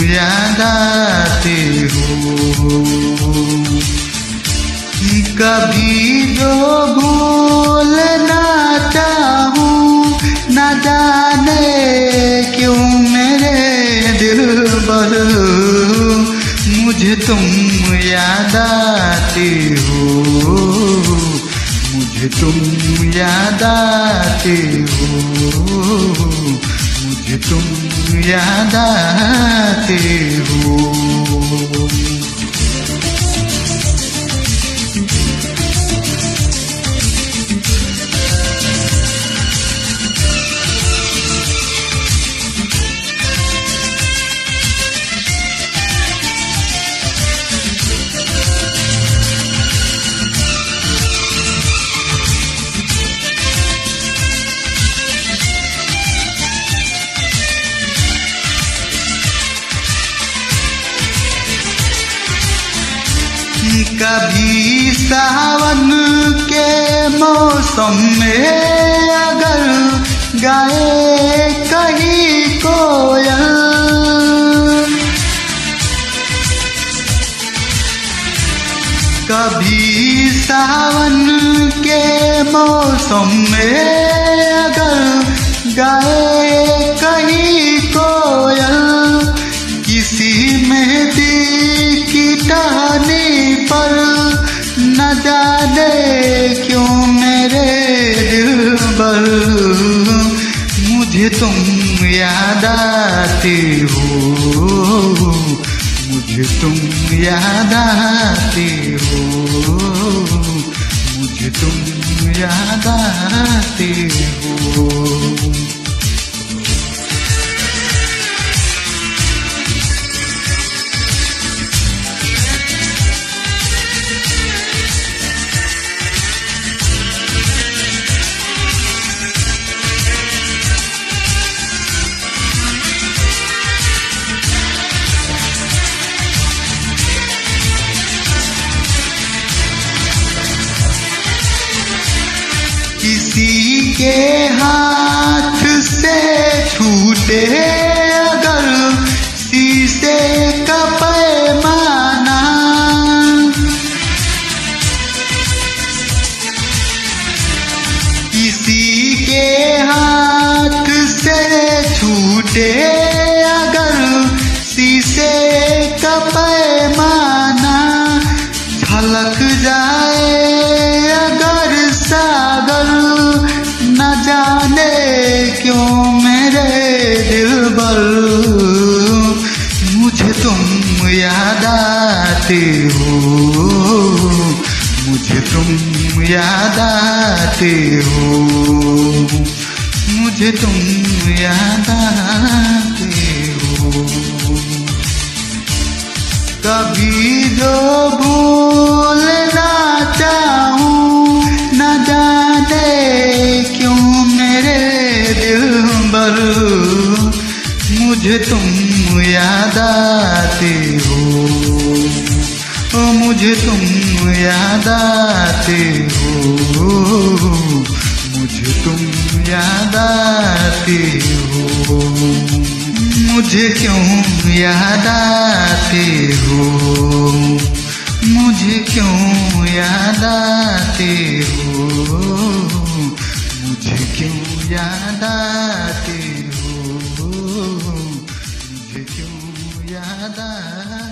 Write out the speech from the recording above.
याद आते हो। कभी जो भूलना चाहूं न जाने क्यों मेरे दिलबर, मुझे तुम याद आते हो, मुझे तुम याद आते हो, मुझे तुम याद आते हो। कभी सावन के मौसम में अगर गाए कहीं कोयल, कभी सावन के मौसम में अगर गाए कहीं कोयल, किसी मेहंदी की टहनी पर न जाने क्यों मेरे दिलबर, मुझे तुम याद आते हो, मुझे तुम याद आते हो, मुझे तुम याद आते हो। किसी के हाथ से छूटे अगर शीशे का पैमाना, किसी के हाथ से छूटे अगर शीशे का पैमाना, झलक जाए अगर सागर न जाने क्यों मेरे दिलबर, मुझे तुम याद आते हो, मुझे तुम याद आते हो, मुझे तुम याद आते हो। कभी जो भूलना चाहूं न जाने क्यों मेरे दिलबर, मुझे तुम याद आते हो, मुझे तुम याद आते हो, मुझे तुम याद आते हो। मुझे क्यों याद आते हो, मुझे क्यों याद आते हो, मुझे क्यों याद आते हो, मुझे क्यों याद आते हो।